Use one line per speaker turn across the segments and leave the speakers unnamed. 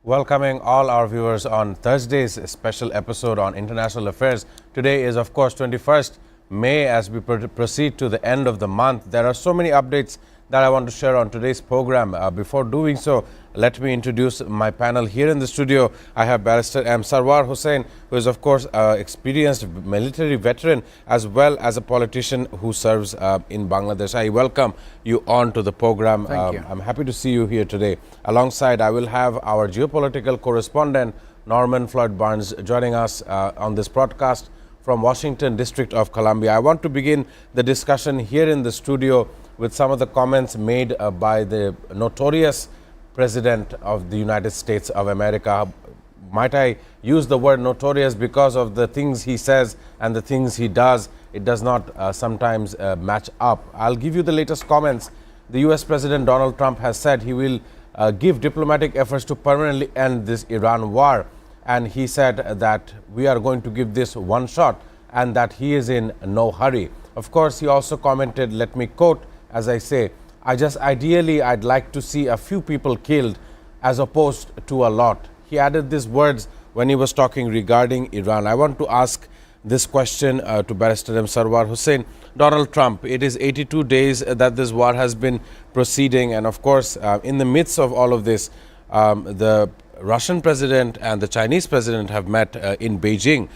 Welcoming all our viewers on Thursday's special episode on international affairs. Today is, of course, 21st May. As we proceed to the end of the month, there are so many updates that I want to share on today's program. Before doing so, let me introduce my panel here in the studio. I have Barrister M. Sarwar Hussain, who is, of course, experienced military veteran as well as a politician who serves in Bangladesh. I welcome you on to the program.
Thank you.
I'm happy to see you here today. Alongside, I will have our geopolitical correspondent, Norman Floyd Barnes, joining us on this broadcast from Washington, District of Columbia. I want to begin the discussion here in the studio with some of the comments made by the notorious President of the United States of America. Might I use the word notorious because of the things he says and the things he does? It does not sometimes match up. I'll give you the latest comments. The US President Donald Trump has said he will give diplomatic efforts to permanently end this Iran war. And he said that we are going to give this one shot and that he is in no hurry. Of course, he also commented, let me quote, as I say, ideally, I'd like to see a few people killed as opposed to a lot. He added these words when he was talking regarding Iran. I want to ask this question to Barrister M. Sarwar Hussain. Donald Trump, it is 82 days that this war has been proceeding. And of course, in the midst of all of this, the Russian president and the Chinese president have met in Beijing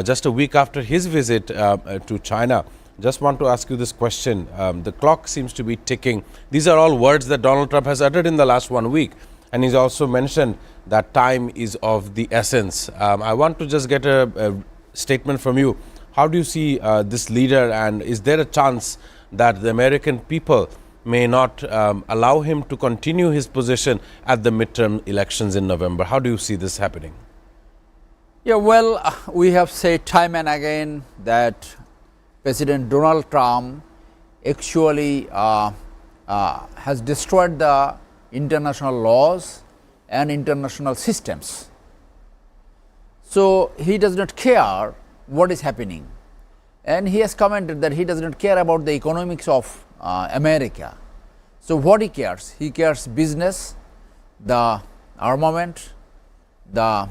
just a week after his visit to China. Just want to ask you this question. The clock seems to be ticking. These are all words that Donald Trump has uttered in the last 1 week. And he's also mentioned that time is of the essence. I want to just get a statement from you. How do you see this leader, and is there a chance that the American people may not allow him to continue his position at the midterm elections in November? How do you see this happening?
Yeah, well, we have said time and again that President Donald Trump actually has destroyed the international laws and international systems. So he does not care what is happening. And he has commented that he does not care about the economics of America. So what he cares business, the armament, the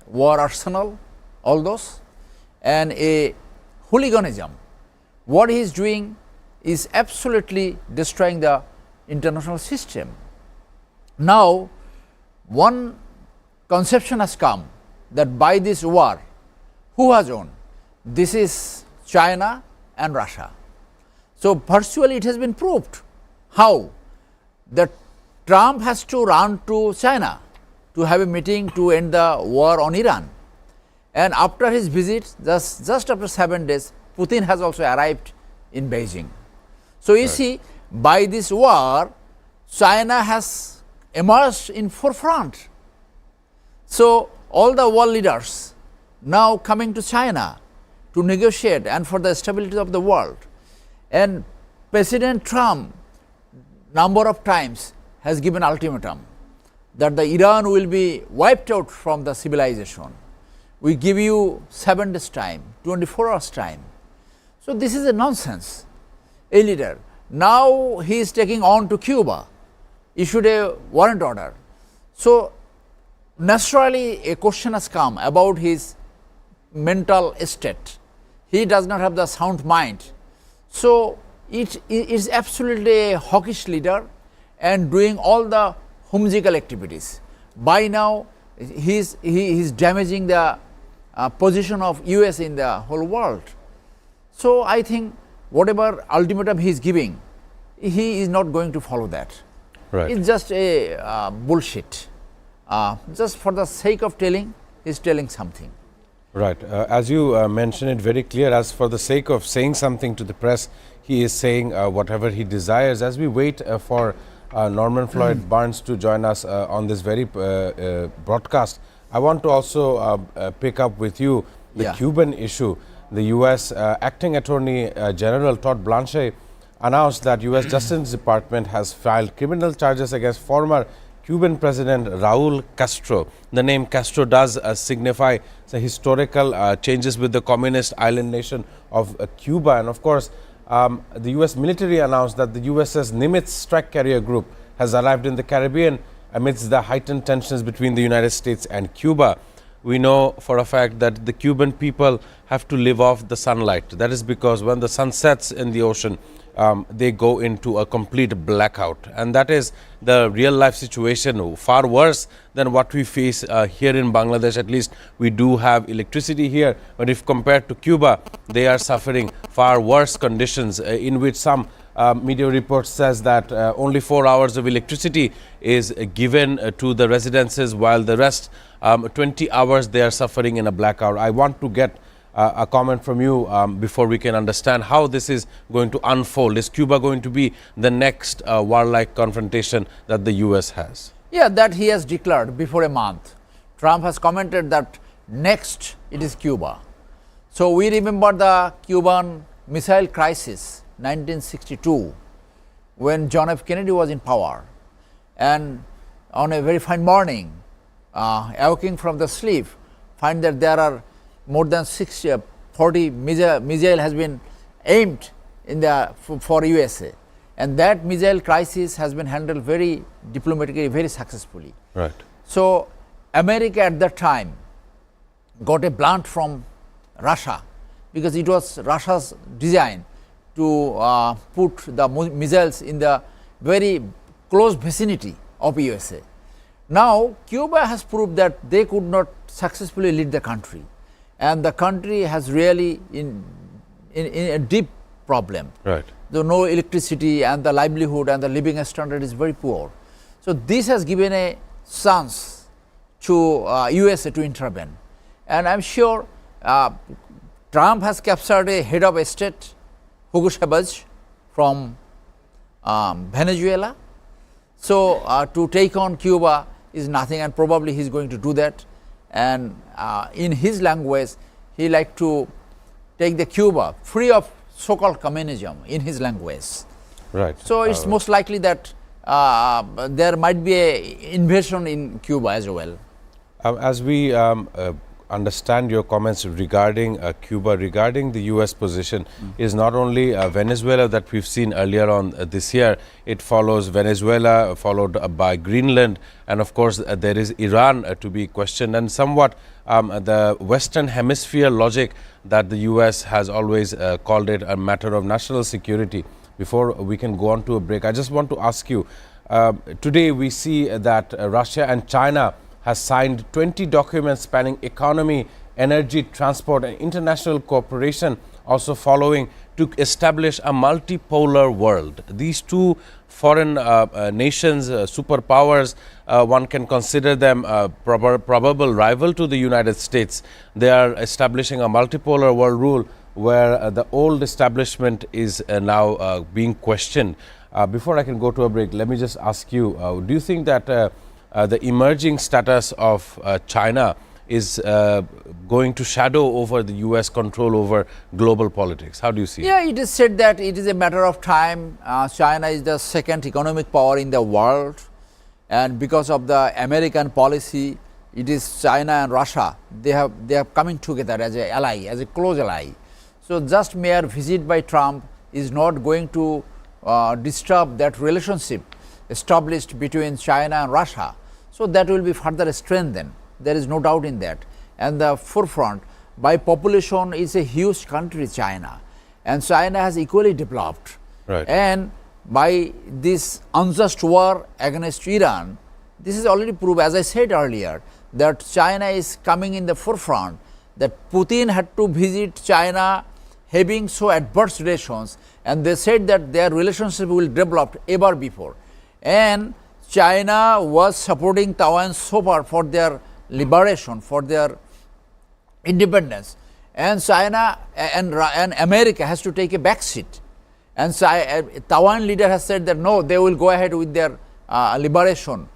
war arsenal, all those, and a hooliganism. What he is doing is absolutely destroying the international system. Now, one conception has come that by this war, who has won? This is China and Russia. So virtually it has been proved. How? That Trump has to run to China to have a meeting to end the war on Iran. And after his visit, just after 7 days, Putin has also arrived in Beijing. So you see, by this war, China has emerged in forefront. So all the world leaders now coming to China to negotiate and for the stability of the world. And President Trump number of times has given ultimatum that the Iran will be wiped out from the civilization. We give you 7 days time, 24 hours time. So this is a nonsense. A leader. Now he is taking on to Cuba, issued a warrant order. So naturally a question has come about his mental state. He does not have the sound mind. So it is absolutely a hawkish leader and doing all the whimsical activities. By now he is damaging the position of US in the whole world. So I think whatever ultimatum he is giving, he is not going to follow that.
Right.
It's just a bullshit. Just for the sake of telling, he is telling something.
Right. As you mentioned it very clear, as for the sake of saying something to the press, he is saying whatever he desires. As we wait for Norman Floyd Barnes to join us on this very broadcast, I want to also pick up with you the Cuban issue. The U.S. Acting Attorney General Todd Blanche announced that U.S. Justice Department has filed criminal charges against former Cuban President Raul Castro. The name Castro does signify the historical changes with the communist island nation of Cuba. And of course, the U.S. military announced that the USS Nimitz strike carrier group has arrived in the Caribbean amidst the heightened tensions between the United States and Cuba. We know for a fact that the Cuban people have to live off the sunlight. That is because when the sun sets in the ocean, they go into a complete blackout, and that is the real life situation, far worse than what we face here in Bangladesh. At least we do have electricity here, but if compared to Cuba, they are suffering far worse conditions, in which some media report says that only 4 hours of electricity is given to the residences, while the rest 20 hours they are suffering in a blackout. I want to get a comment from you before we can understand how this is going to unfold. Is Cuba going to be the next warlike confrontation that the US has?
Yeah, that he has declared before a month. Trump has commented that next it is Cuba. So we remember the Cuban Missile Crisis 1962, when John F. Kennedy was in power, and on a very fine morning, awaking from the sleep, find that there are more than 40 missile has been aimed in the for USA, and that missile crisis has been handled very diplomatically, very successfully.
Right.
So America at that time got a blunt from Russia, because it was Russia's design to put the missiles in the very close vicinity of USA. Now Cuba has proved that they could not successfully lead the country, and the country has really in a deep problem.
Right.
There no electricity, and the livelihood and the living standard is very poor. So this has given a chance to USA to intervene, and I'm sure Trump has captured a head of state, Hugo Chavez, from Venezuela. So to take on Cuba is nothing, and probably he is going to do that. And in his language, he like to take the Cuba free of so-called communism, in his language.
Right.
So it's most likely that there might be a invasion in Cuba as well.
As we understand your comments regarding Cuba, regarding the US position, is not only Venezuela that we've seen earlier on this year. It follows Venezuela, followed by Greenland, and of course there is Iran to be questioned, and somewhat the Western Hemisphere logic that the US has always called it a matter of national security. Before we can go on to a break, I just want to ask you, today we see that Russia and China has signed 20 documents spanning economy, energy, transport, and international cooperation, also following to establish a multipolar world. These two foreign nations, superpowers, one can consider them probable rival to the United States. They are establishing a multipolar world rule where the old establishment is now being questioned. Before I can go to a break, let me just ask you, do you think that the emerging status of China is going to shadow over the US control over global politics? How do you see it?
Yeah, it is said that it is a matter of time. China is the second economic power in the world, and because of the American policy, it is China and Russia. They have coming together as an ally, as a close ally. So just mere visit by Trump is not going to disturb that relationship established between China and Russia. So that will be further strengthened. There is no doubt in that. And the forefront, by population, is a huge country, China, and China has equally developed.
Right.
And by this unjust war against Iran, this is already proved, as I said earlier, that China is coming in the forefront, that Putin had to visit China having so adverse relations, and they said that their relationship will develop ever before. And China was supporting Taiwan so far for their liberation, for their independence, and China and America has to take a back seat. And Taiwan leader has said that no, they will go ahead with their liberation.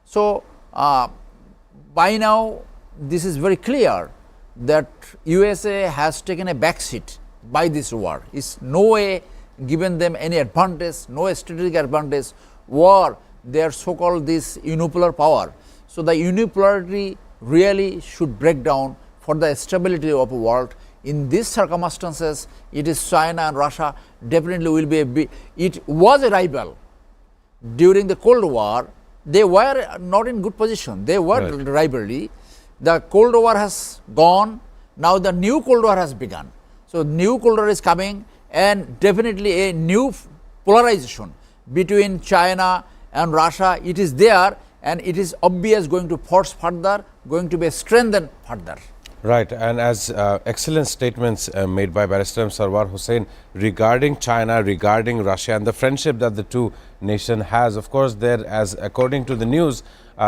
So by now this is very clear that USA has taken a back seat by this war. It's no way given them any advantage, no strategic advantage, or their so-called this unipolar power. So the unipolarity really should break down for the stability of the world. In these circumstances, it is China and Russia definitely will be it was a rival during the Cold War, they were not in good position. They were
Right.
rivalry. The Cold War has gone. Now the new Cold War has begun. So new Cold War is coming, and definitely a new polarization between China and Russia. It is there, and it is obvious going to force further, going to be strengthened further.
Right, and as excellent statements made by Barrister Sarwar Hussain regarding China, regarding Russia, and the friendship that the two nations has. Of course, there, as according to the news,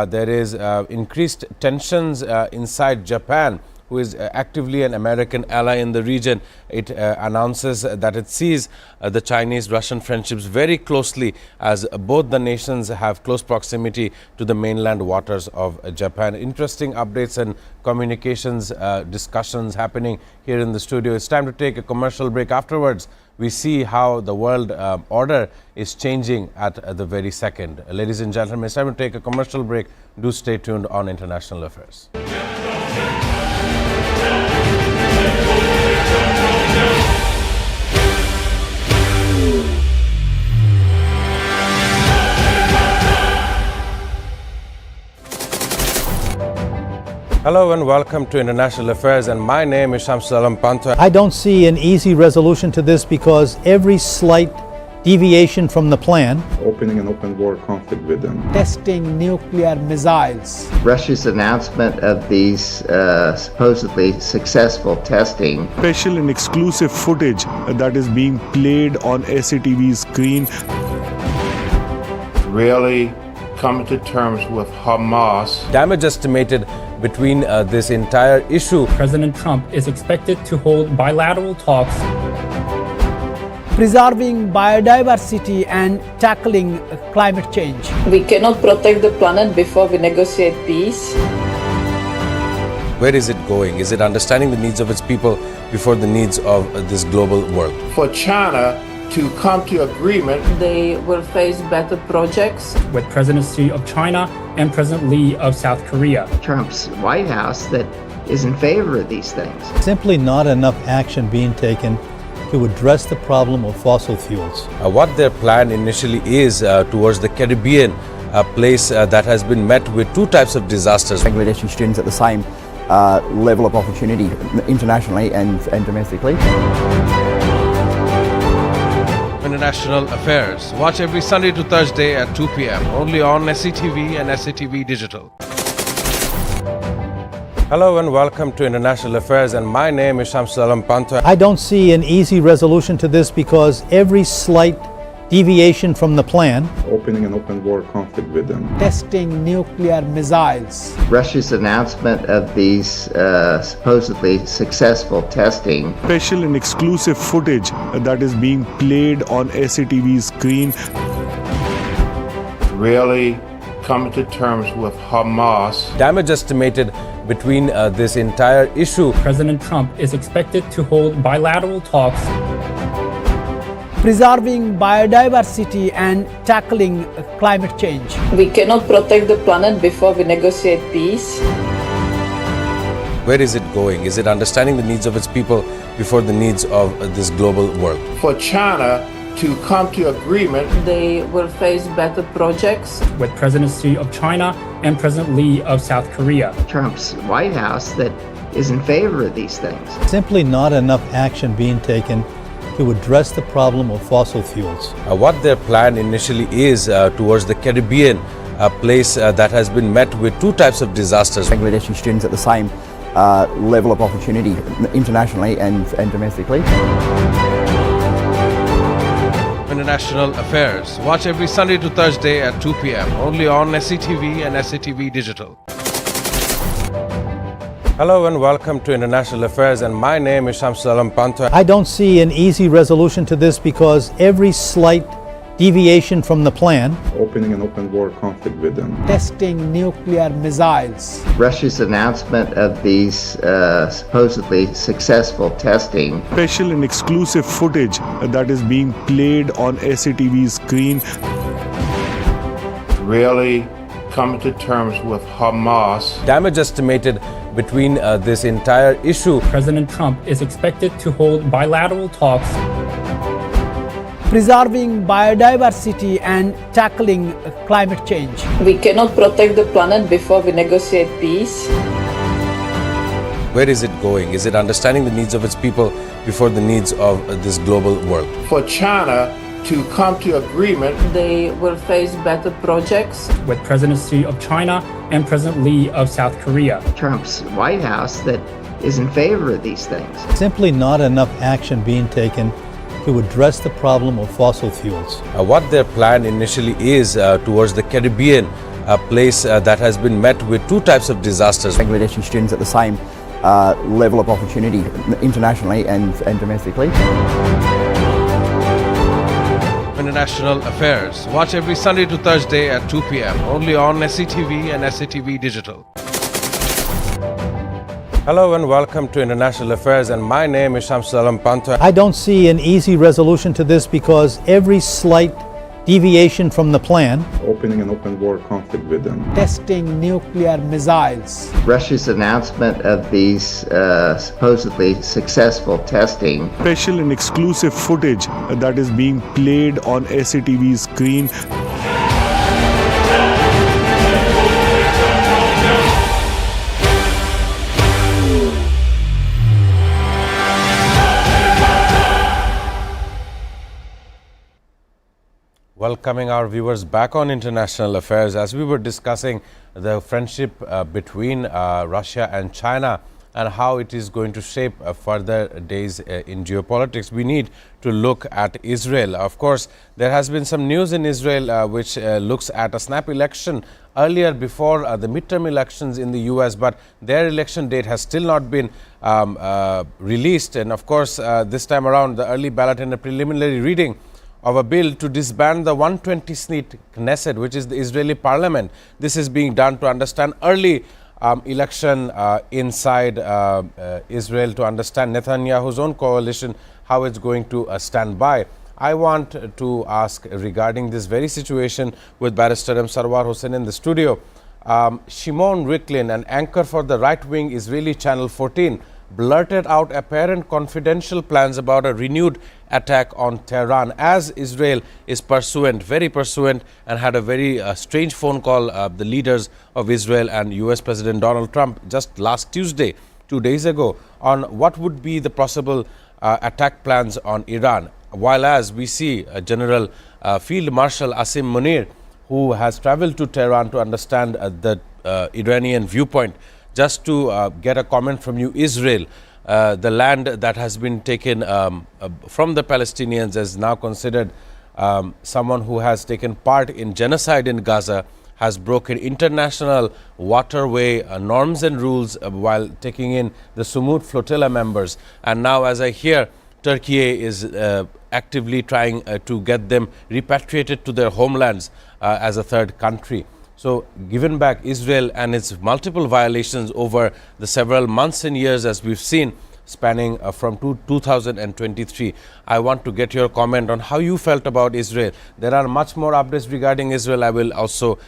there is increased tensions inside Japan, who is actively an American ally in the region. It announces that it sees the Chinese-Russian friendships very closely, as both the nations have close proximity to the mainland waters of Japan. Interesting updates and communications discussions happening here in the studio. It's time to take a commercial break. Afterwards, we see how the world order is changing at the very second. Ladies and gentlemen, it's time to take a commercial break. Do stay tuned on International Affairs. Hello and welcome to International Affairs, and my name is Shamsul Alam Panta.
I don't see an easy resolution to this because every slight deviation from the plan,
opening an open war conflict with them,
testing nuclear missiles,
Russia's announcement of these supposedly successful testing,
special and exclusive footage that is being played on SATV screen.
Really coming to terms with Hamas.
Damage estimated between this entire issue.
President Trump is expected to hold bilateral talks.
preserving biodiversity and tackling climate change.
We cannot protect the planet before we negotiate peace.
Where is it going? Is it understanding the needs of its people before the needs of this global world?
For China to come to agreement,
They will face better projects.
With President Xi of China and President Lee of South Korea.
Trump's White House that is in favor of these things.
simply not enough action being taken to address the problem of fossil fuels.
What their plan initially is towards the Caribbean, a place that has been met with two types of disasters.
Bangladeshi students at the same level of opportunity internationally and domestically.
International Affairs. Watch every Sunday to Thursday at 2 p.m. only on SATV and SATV Digital. Hello and welcome to International Affairs, and my name is Shamsul Alam Panta.
I don't see an easy resolution to this because every slight deviation from the plan,
opening an open war conflict with them,
Testing nuclear missiles.
Russia's announcement of these supposedly successful testing,
Special and exclusive footage that is being played on SATV screen.
really coming to terms with Hamas.
Damage estimated between this entire issue.
President Trump is expected to hold bilateral talks.
Preserving biodiversity and tackling climate change.
We cannot protect the planet before we negotiate peace.
Where is it going? Is it understanding the needs of its people before the needs of this global world?
For China to come to agreement,
They will face better projects.
With President Xi of China and President Lee of South Korea.
Trump's White House that is in favor of these things.
simply not enough action being taken to address the problem of fossil fuels.
What their plan initially is towards the Caribbean, a place that has been met with two types of disasters.
Bangladeshi students at the same level of opportunity internationally and domestically.
International Affairs. Watch every Sunday to Thursday at 2 p.m. only on SATV and SATV Digital. Hello and welcome to International Affairs, and my name is Shamsul Alam Panta.
I don't see an easy resolution to this because every slight deviation from the plan,
opening an open war conflict with them,
Testing nuclear missiles.
Russia's announcement of these supposedly successful testing,
Special and exclusive footage that is being played on SATV screen.
really coming to terms with Hamas.
Damage estimated between this entire issue.
President Trump is expected to hold bilateral talks.
preserving biodiversity and tackling climate change.
We cannot protect the planet before we negotiate peace.
Where is it going? Is it understanding the needs of its people before the needs of this global world?
For China to come to agreement,
They will face better projects.
with presidency of China and President Lee of South Korea.
Trump's White House that is in favor of these things.
Simply not enough action being taken to address the problem of fossil fuels.
What their plan initially is towards the Caribbean, a place that has been met with two types of disasters.
Bangladeshi students at the same level of opportunity internationally and domestically.
International Affairs. Watch every Sunday to Thursday at 2 p.m. only on SATV and SATV Digital. Hello and welcome to International Affairs, and my name is Shamsul Alam Panta.
I don't see an easy resolution to this because every slight deviation from the plan
Opening an open war conflict with them.
Testing nuclear missiles.
Russia's announcement of these supposedly successful testing.
Special and exclusive footage that is being played on SATV's screen.
Welcoming our viewers back on International Affairs as we were discussing the friendship between Russia and China and how it is going to shape further days in geopolitics. We need to look at Israel. Of course, there has been some news in Israel which looks at a snap election earlier before the midterm elections in the US, but their election date has still not been released. And of course, this time around, the early ballot and a preliminary reading of a bill to disband the 120-seat Knesset, which is the Israeli parliament. This is being done to understand early election inside Israel, to understand Netanyahu's own coalition, how it's going to stand by. I want to ask regarding this very situation with Barrister M. Sarwar Hussain in the studio. Shimon Ricklin, an anchor for the right-wing Israeli Channel 14, blurted out apparent confidential plans about a renewed attack on Tehran as Israel is very pursuant, and had a very strange phone call, the leaders of Israel and US President Donald Trump just last Tuesday, 2 days ago, on what would be the possible attack plans on Iran. While as we see General Field Marshal Asim Munir, who has traveled to Tehran to understand the Iranian viewpoint. Just to get a comment from you, Israel, the land that has been taken from the Palestinians is now considered someone who has taken part in genocide in Gaza, has broken international waterway norms and rules while taking in the Sumud flotilla members. And now, as I hear, Turkey is actively trying to get them repatriated to their homelands as a third country. So, given back Israel and its multiple violations over the several months and years, as we've seen, spanning from 2023, I want to get your comment on how you felt about Israel. There are much more updates regarding Israel. I will also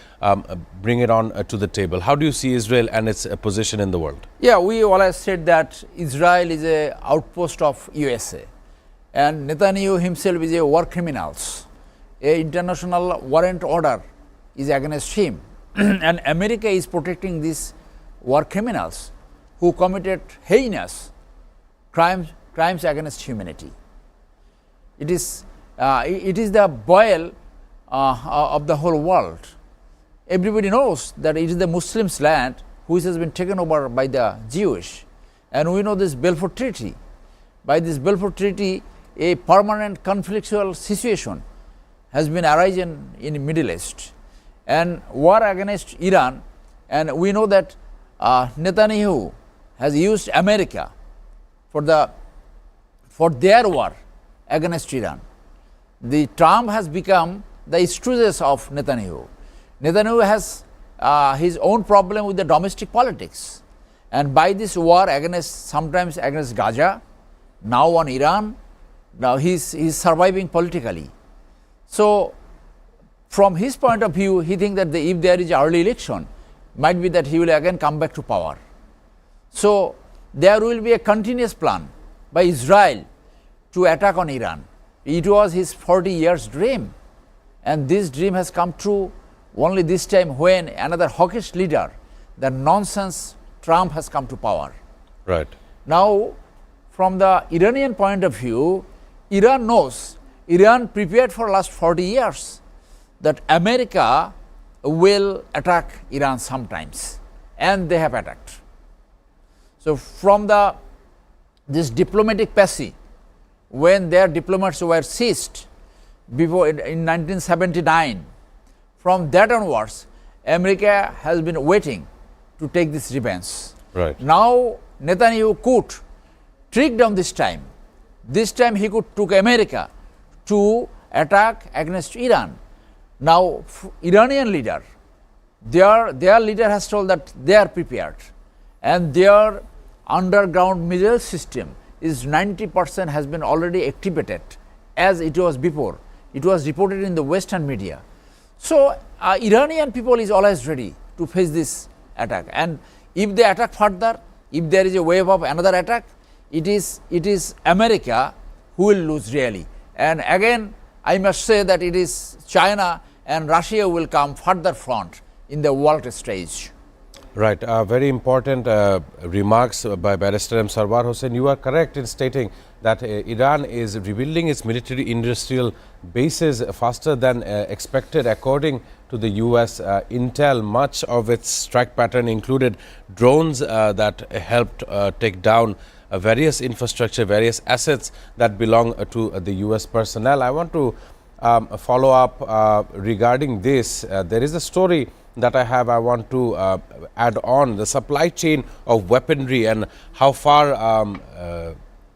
bring it on to the table. How do you see Israel and its position in the world?
Yeah, we always said that Israel is an outpost of USA, and Netanyahu himself is a war criminal. An international warrant order is against him, and America is protecting these war criminals who committed heinous crimes against humanity. It is the boil of the whole world. Everybody knows that it is the Muslims' land which has been taken over by the Jewish, and we know this Balfour Treaty. By this Balfour Treaty, a permanent conflictual situation has been arisen in the Middle East, and war against Iran, and we know that Netanyahu has used America for their war against Iran. The Trump has become the stooges of Netanyahu. Netanyahu has his own problem with the domestic politics, and by this war sometimes against Gaza, now on Iran, now he's surviving politically. So, from his point of view, he thinks that if there is an early election, might be that he will again come back to power. So, there will be a continuous plan by Israel to attack on Iran. It was his 40 years dream. And this dream has come true only this time when another hawkish leader, the nonsense Trump, has come to power.
Right.
Now, from the Iranian point of view, Iran knows, Iran prepared for last 40 years that America will attack Iran sometimes, and they have attacked. So, from this diplomatic passage, when their diplomats were seized before in 1979, from that onwards, America has been waiting to take this revenge.
Right.
Now, Netanyahu could trick down this time. This time he could took America to attack against Iran. Now, Iranian leader, their leader has told that they are prepared, and their underground missile system is 90% has been already activated, as it was before. It was reported in the Western media. So, Iranian people is always ready to face this attack, and if they attack further, if there is a wave of another attack, it is America who will lose really. And again, I must say that it is China and Russia will come further front in the world stage.
Right. Very important remarks by Barrister M. Sarwar Hossain. You are correct in stating that Iran is rebuilding its military industrial bases faster than expected. According to the US intel, much of its strike pattern included drones that helped take down various infrastructure, various assets that belong to the US personnel. I want to follow up regarding this. There is a story that I want to add on, the supply chain of weaponry and how far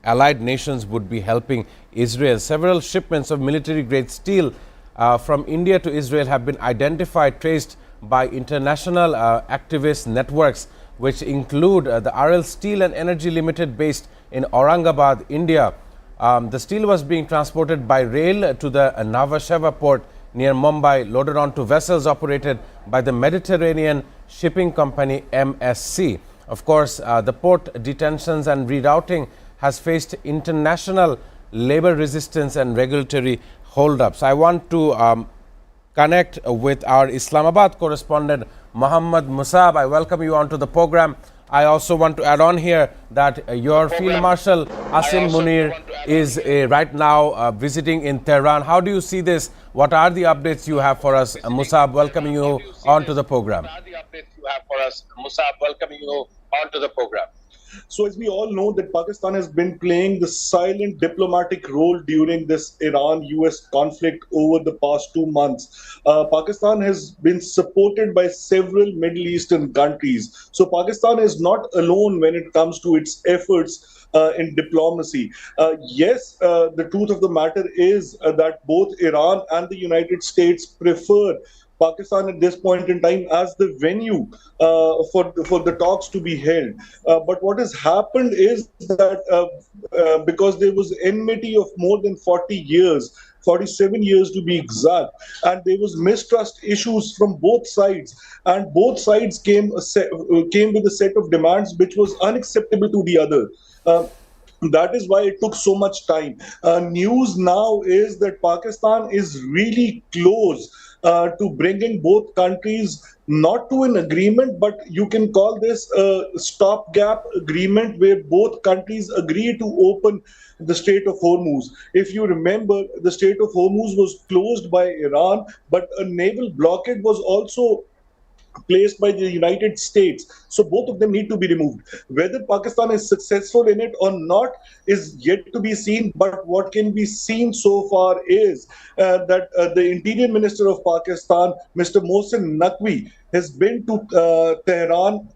allied nations would be helping Israel. Several shipments of military-grade steel from India to Israel have been identified, traced by international activist networks, which include the RL Steel and Energy Limited based in Aurangabad, India. The steel was being transported by rail to the Nhava port near Mumbai, loaded onto vessels operated by the Mediterranean shipping company MSC. Of course, the port detentions and rerouting has faced international labor resistance and regulatory holdups. I want to connect with our Islamabad correspondent, Muhammad Musab. I welcome you onto the program. I also want to add on here that your Field Marshal Asim Munir is right now visiting in Tehran. How do you see this? What are the updates you have for us? Musab, welcoming you onto the program.
So as we all know that Pakistan has been playing the silent diplomatic role during this Iran-US conflict over the past 2 months. Pakistan has been supported by several Middle Eastern countries. So Pakistan is not alone when it comes to its efforts in diplomacy. Yes, the truth of the matter is that both Iran and the United States prefer Pakistan at this point in time as the venue for the talks to be held. But what has happened is that because there was enmity of more than 40 years, 47 years to be exact, and there was mistrust issues from both sides, and both sides came with a set of demands which was unacceptable to the other. That is why it took so much time. News now is that Pakistan is really close to bringing both countries not to an agreement, but you can call this a stopgap agreement where both countries agree to open the Strait of Hormuz. If you remember, the Strait of Hormuz was closed by Iran, but a naval blockade was also placed by the United States. So both of them need to be removed. Whether Pakistan is successful in it or not is yet to be seen. But what can be seen so far is that the Interior Minister of Pakistan, Mr. Mohsin Naqvi, has been to Tehran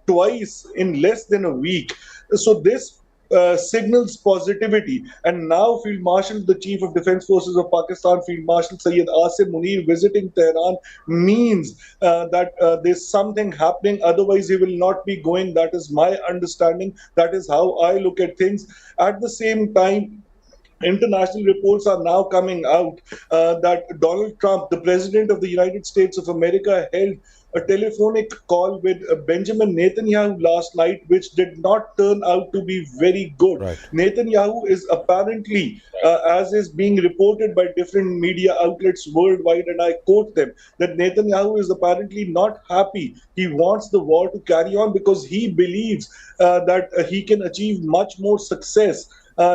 twice in less than a week. So this signals positivity. And now Field Marshal, the Chief of Defense Forces of Pakistan, Field Marshal Sayyid Asim Munir visiting Tehran means that there's something happening. Otherwise, he will not be going. That is my understanding. That is how I look at things. At the same time, international reports are now coming out that Donald Trump, the president of the United States of America, held a telephonic call with Benjamin Netanyahu last night, which did not turn out to be very good.
Right.
Netanyahu is apparently, as is being reported by different media outlets worldwide, and I quote them, that Netanyahu is apparently not happy. He wants the war to carry on because he believes that he can achieve much more success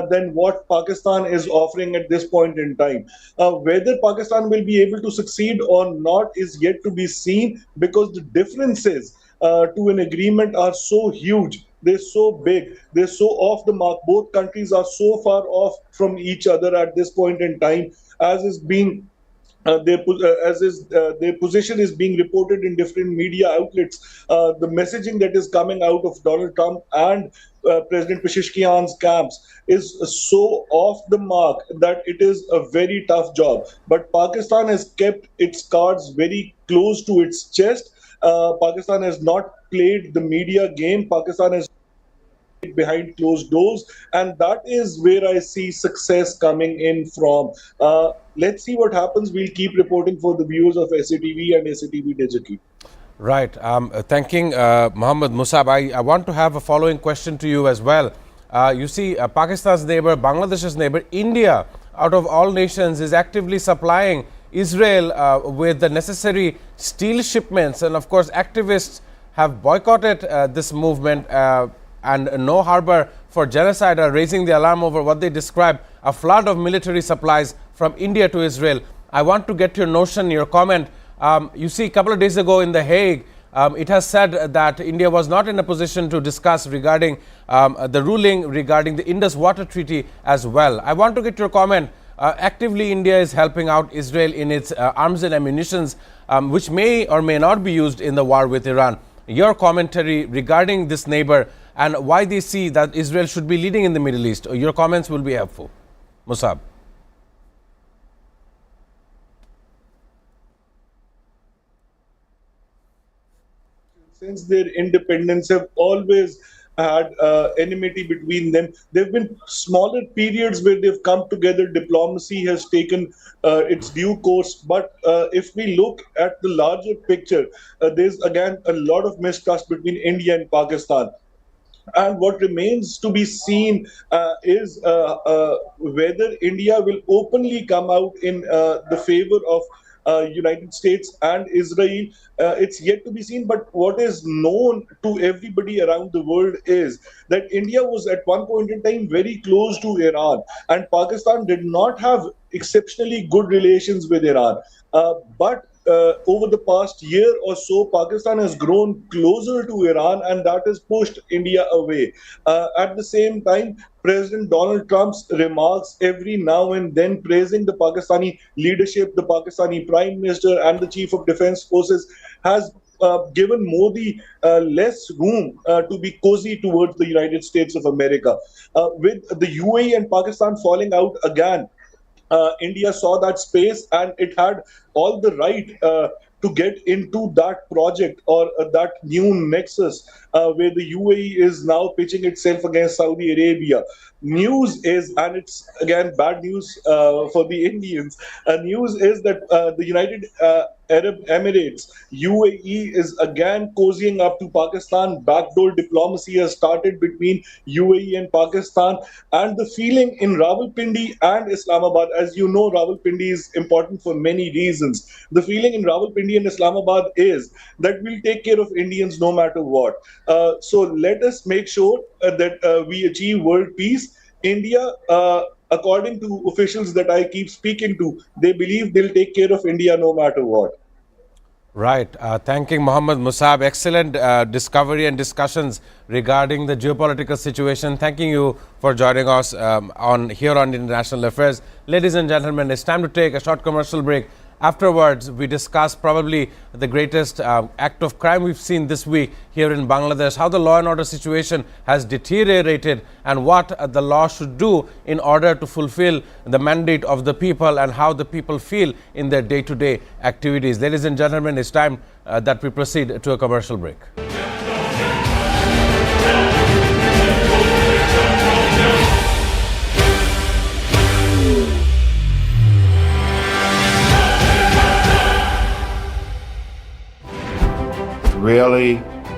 than what Pakistan is offering at this point in time. Whether Pakistan will be able to succeed or not is yet to be seen, because the differences to an agreement are so huge. They're so big. They're so off the mark. Both countries are so far off from each other at this point in time, as is being their position is being reported in different media outlets. The messaging that is coming out of Donald Trump and President Pezeshkian's camps is so off the mark that it is a very tough job. But Pakistan has kept its cards very close to its chest. Pakistan has not played the media game. Pakistan has behind closed doors, and that is where I see success coming in from. Let's see what happens. We'll keep reporting for the viewers of SATV and SATV Digital.
Right. Thanking Mohammed Musab, I want to have a following question to you as well. You see, Pakistan's neighbor, Bangladesh's neighbor, India, out of all nations, is actively supplying Israel with the necessary steel shipments. And of course, activists have boycotted this movement, and No Harbor for Genocide are raising the alarm over what they describe a flood of military supplies from India to Israel. I want to get your notion, your comment. You see, a couple of days ago in The Hague, it has said that India was not in a position to discuss regarding the ruling regarding the Indus Water Treaty as well. I want to get your comment. Actively, India is helping out Israel in its arms and ammunitions, which may or may not be used in the war with Iran. Your commentary regarding this neighbor and why they see that Israel should be leading in the Middle East. Your comments will be helpful. Musab.
Since their independence, have always had enmity between them. There have been smaller periods where they've come together. Diplomacy has taken its due course. But if we look at the larger picture, there's again a lot of mistrust between India and Pakistan. And what remains to be seen is whether India will openly come out in the favor of United States and Israel. It's yet to be seen. But what is known to everybody around the world is that India was at one point in time very close to Iran, and Pakistan did not have exceptionally good relations with Iran. But over the past year or so, Pakistan has grown closer to Iran, and that has pushed India away. At the same time, President Donald Trump's remarks every now and then praising the Pakistani leadership, the Pakistani Prime Minister, and the Chief of Defense Forces has given Modi less room to be cozy towards the United States of America. With the UAE and Pakistan falling out again, India saw that space, and it had all the right to get into that project or that new nexus where the UAE is now pitching itself against Saudi Arabia. News is, and it's again bad news for the Indians, news is that the United Arab Emirates, UAE, is again cozying up to Pakistan. Backdoor diplomacy has started between UAE and Pakistan. And the feeling in Rawalpindi and Islamabad, as you know, Rawalpindi is important for many reasons. The feeling in Rawalpindi and Islamabad is that we'll take care of Indians no matter what. So let us make sure that we achieve world peace. India, according to officials that I keep speaking to, they believe they'll take care of India no matter what.
Right. Thanking Mohammed Musab. Excellent discovery and discussions regarding the geopolitical situation. Thanking you for joining us here on International Affairs. Ladies and gentlemen, it's time to take a short commercial break. Afterwards, we discuss probably the greatest act of crime we've seen this week here in Bangladesh, how the law and order situation has deteriorated and what the law should do in order to fulfill the mandate of the people and how the people feel in their day-to-day activities. Ladies and gentlemen, it's time that we proceed to a commercial break.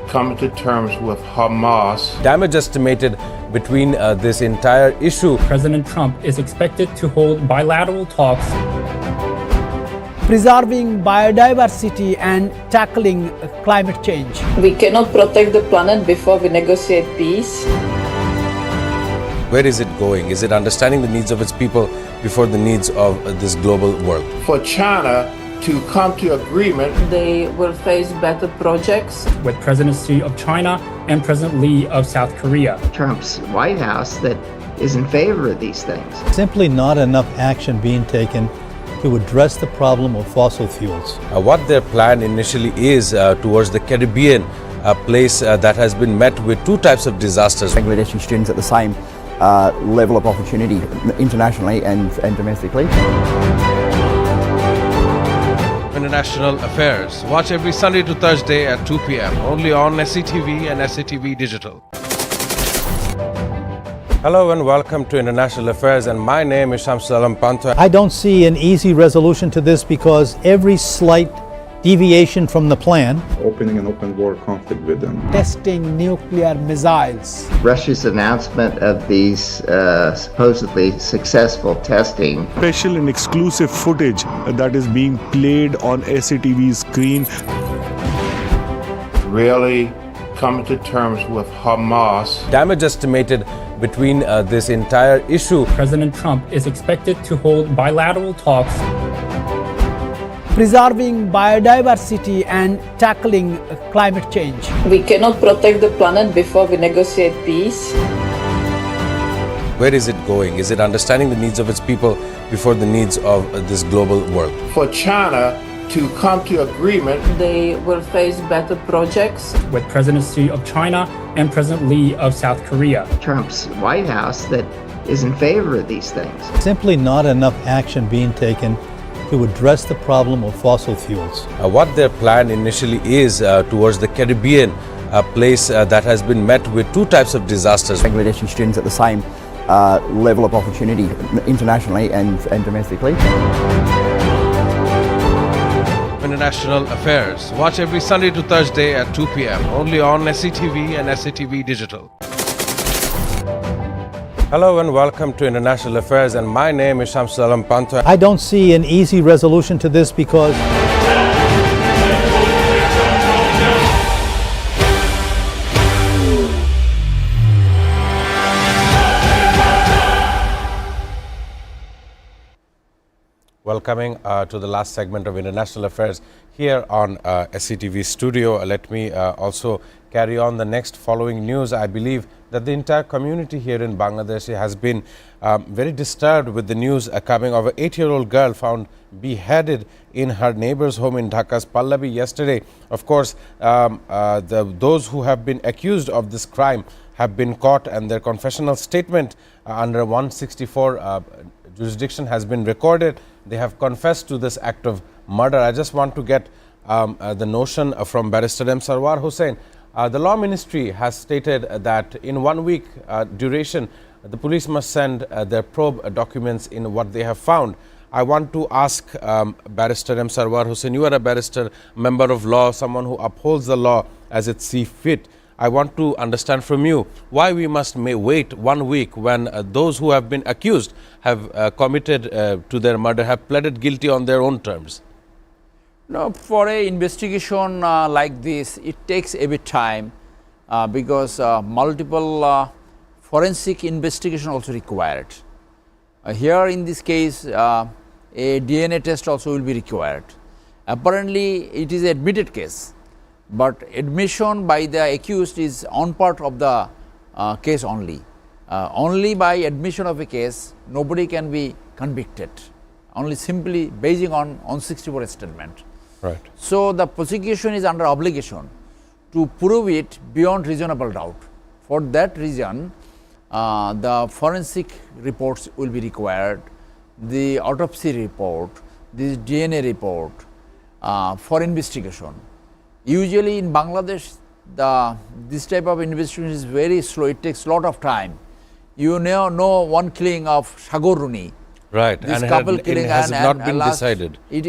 coming to terms with Hamas.
Damage estimated between this entire issue.
President Trump is expected to hold bilateral talks.
Preserving biodiversity and tackling climate change.
We cannot protect the planet before we negotiate peace.
Where is it going? Is it understanding the needs of its people before the needs of this global world?
For China to come to agreement,
They will face better projects.
With President Xi of China and President Lee of South Korea.
Trump's White House that is in favor of these things.
Simply not enough action being taken to address the problem of fossil fuels.
What their plan initially is towards the Caribbean, a place that has been met with two types of disasters.
Bangladeshi students at the same level of opportunity internationally and domestically.
International Affairs. Watch every Sunday to Thursday at 2 p.m. only on SATV and SATV Digital. Hello and welcome to International Affairs, and my name is Shamsul Alam Pantha.
I don't see an easy resolution to this because every slight deviation from the plan
Opening an open war conflict with them.
Testing nuclear missiles.
Russia's announcement of these supposedly successful testing.
Special and exclusive footage that is being played on SATV's screen.
really coming to terms with Hamas.
Damage estimated between this entire issue.
President Trump is expected to hold bilateral talks.
Preserving biodiversity and tackling climate change.
We cannot protect the planet before we negotiate peace.
Where is it going? Is it understanding the needs of its people before the needs of this global world?
For China to come to agreement,
They will face better projects.
With President Xi of China and President Lee of South Korea.
Trump's White House that is in favor of these things.
Simply not enough action being taken to address the problem of fossil fuels.
What their plan initially is towards the Caribbean, a place that has been met with two types of disasters.
Bangladeshi students at the same level of opportunity internationally and domestically.
International Affairs. Watch every Sunday to Thursday at 2 p.m. only on SATV and SATV Digital. Hello and welcome to International Affairs, and my name is Shamsul Alam Pantha.
I don't see an easy resolution to this because
Welcoming to the last segment of International Affairs here on SCTV studio. Let me also carry on the next following news. I believe that the entire community here in Bangladesh has been very disturbed with the news coming of an 8-year-old girl found beheaded in her neighbor's home in Dhaka's Pallavi yesterday. Of course, those who have been accused of this crime have been caught, and their confessional statement under 164 jurisdiction has been recorded. They have confessed to this act of murder. I just want to get the notion from Barrister M. Sarwar Hussain. The Law Ministry has stated that in 1 week duration, the police must send their probe documents in what they have found. I want to ask Barrister M. Sarwar Hussain, you are a barrister, member of law, someone who upholds the law as it sees fit. I want to understand from you why we must wait 1 week when those who have been accused have committed to their murder, have pleaded guilty on their own terms.
No, for an investigation like this, it takes a bit time because multiple forensic investigation also required. Here in this case, a DNA test also will be required. Apparently, it is an admitted case, but admission by the accused is on part of the case only. Only by admission of a case, nobody can be convicted, only simply basing on 164 statement.
Right.
So, the prosecution is under obligation to prove it beyond reasonable doubt. For that reason, the forensic reports will be required, the autopsy report, this DNA report for investigation. Usually in Bangladesh, this type of investigation is very slow, it takes a lot of time. You know one killing of Shagor Runi.
Right,
This
and
couple
it
killing
has not been
last-
decided.
It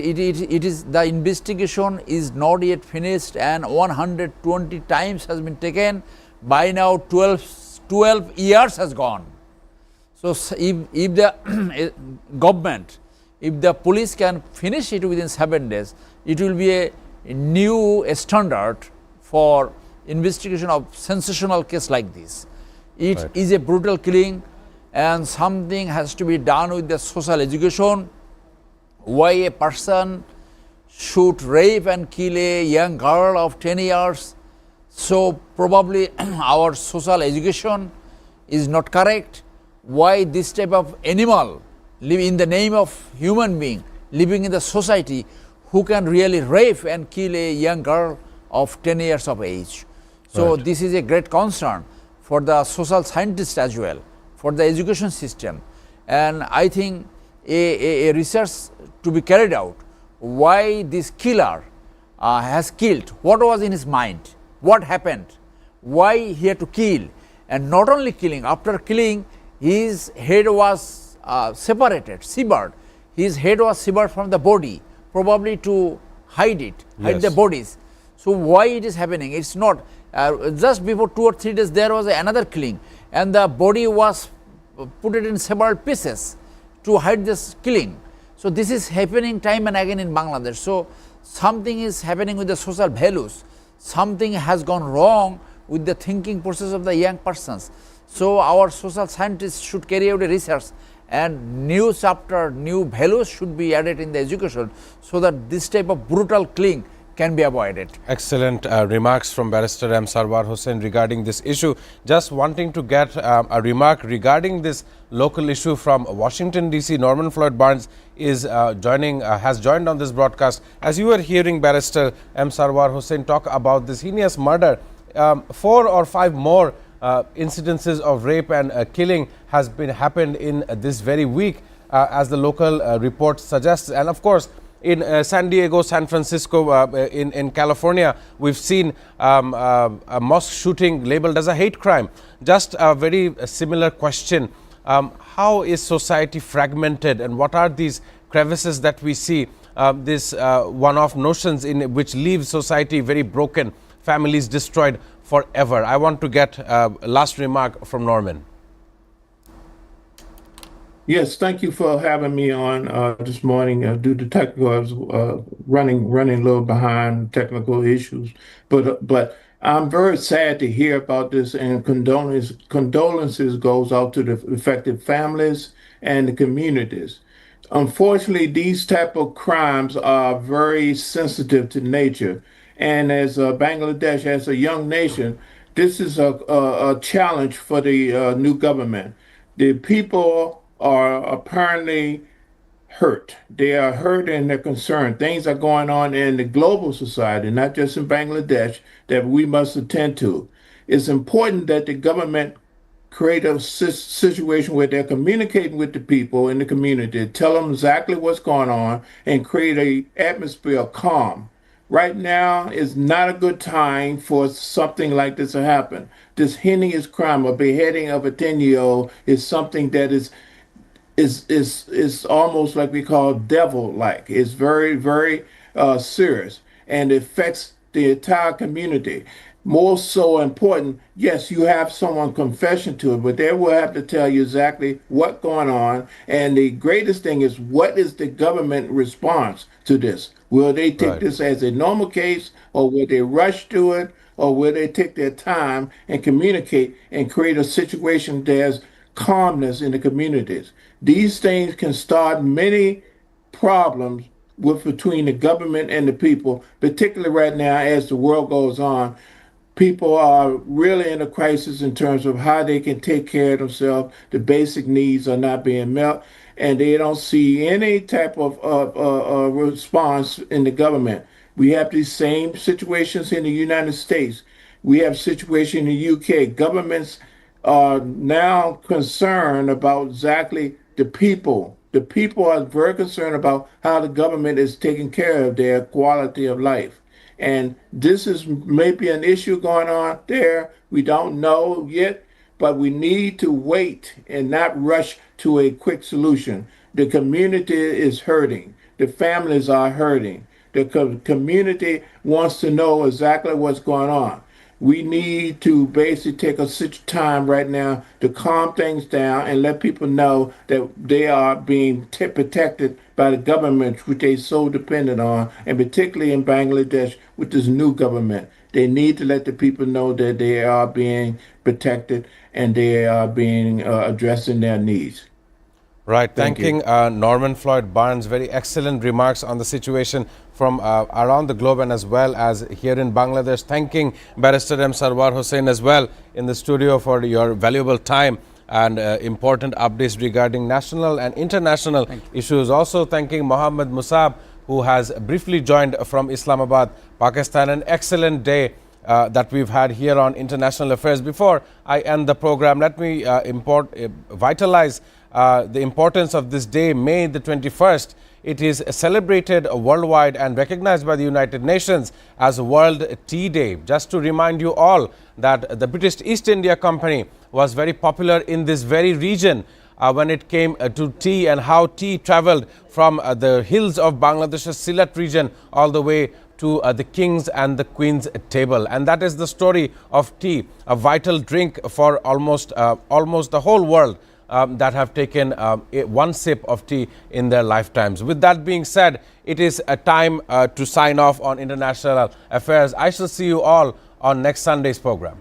is the investigation is not yet finished, and 120 times has been taken. By now 12 years has gone. So if the government, if the police can finish it within 7 days, it will be a new standard for investigation of sensational case like this. It
Right.
is a brutal killing, and something has to be done with the social education. Why a person should rape and kill a young girl of 10 years? So probably our social education is not correct. Why this type of animal live in the name of human being living in the society who can really rape and kill a young girl of 10 years of age? So
Right.
this is a great concern for the social scientists as well, for the education system. And I think a research to be carried out why this killer has killed, what was in his mind, what happened, why he had to kill. And not only killing, after killing his head was separated, severed. His head was severed from the body, probably to hide it, hide the
Yes.
bodies. So why it is happening? It's not just before 2 or 3 days there was another killing, and the body was put it in several pieces to hide this killing. So this is happening time and again in Bangladesh. So something is happening with the social values. Something has gone wrong with the thinking process of the young persons. So our social scientists should carry out a research, and new chapter, new values should be added in the education so that this type of brutal killing can be avoided.
Excellent remarks from Barrister M. Sarwar Hussain regarding this issue. Just wanting to get a remark regarding this local issue from Washington DC. Norman Floyd Barnes is has joined on this broadcast. As you were hearing Barrister M. Sarwar Hussain talk about this heinous murder, 4 or 5 more incidences of rape and killing has been happened in this very week, as the local report suggests. And of course, in San Diego, San Francisco, in California, we've seen a mosque shooting labeled as a hate crime. Just a very similar question. How is society fragmented, and what are these crevices that we see, these one-off notions in which leave society very broken, families destroyed forever? I want to get a last remark from Norman.
Yes, thank you for having me on this morning. Due to technical, I was running a little behind technical issues, but I'm very sad to hear about this, and condolences goes out to the affected families and the communities. Unfortunately, these type of crimes are very sensitive to nature, and as Bangladesh, as a young nation, this is a challenge for the new government. The people are apparently hurt. They are hurt and they're concerned. Things are going on in the global society, not just in Bangladesh, that we must attend to. It's important that the government create a situation where they're communicating with the people in the community, tell them exactly what's going on, and create a atmosphere of calm. Right now is not a good time for something like this to happen. This heinous crime, a beheading of a 10-year-old, is something that is almost like we call devil-like. It's very, very serious, and it affects the entire community. More so important, yes, you have someone confession to it, but they will have to tell you exactly what's going on. And the greatest thing is, what is the government response to this? Will they take this as a normal case, or will they rush to it, or will they take their time and communicate and create a situation there's calmness in the communities? These things can start many problems between the government and the people, particularly right now as the world goes on. People are really in a crisis in terms of how they can take care of themselves. The basic needs are not being met, and they don't see any type of response in the government. We have these same situations in the United States. We have situation in the UK. Governments are now concerned about exactly the people. The people are very concerned about how the government is taking care of their quality of life. And this is maybe an issue going on there. We don't know yet, but we need to wait and not rush to a quick solution. The community is hurting. The families are hurting. The community wants to know exactly what's going on. We need to basically take a time right now to calm things down and let people know that they are being protected by the government, which they so dependent on, and particularly in Bangladesh with this new government. They need to let the people know that they are being protected and they are being addressing their needs.
Right. Thanking Norman Floyd Barnes. Very excellent remarks on the situation from around the globe and as well as here in Bangladesh. Thanking Barrister M. Sarwar Hussain as well in the studio for your valuable time and important updates regarding national and international issues. Also thanking Mohammed Musab, who has briefly joined from Islamabad, Pakistan. An excellent day that we've had here on International Affairs. Before I end the program, let me vitalize the importance of this day, May the 21st. It is celebrated worldwide and recognized by the United Nations as World Tea Day. Just to remind you all that the British East India Company was very popular in this very region when it came to tea, and how tea traveled from the hills of Bangladesh's Sylhet region all the way to the king's and the queen's table. And that is the story of tea, a vital drink for almost the whole world that have taken one sip of tea in their lifetimes. With that being said, it is a time to sign off on International Affairs. I shall see you all on next Sunday's program.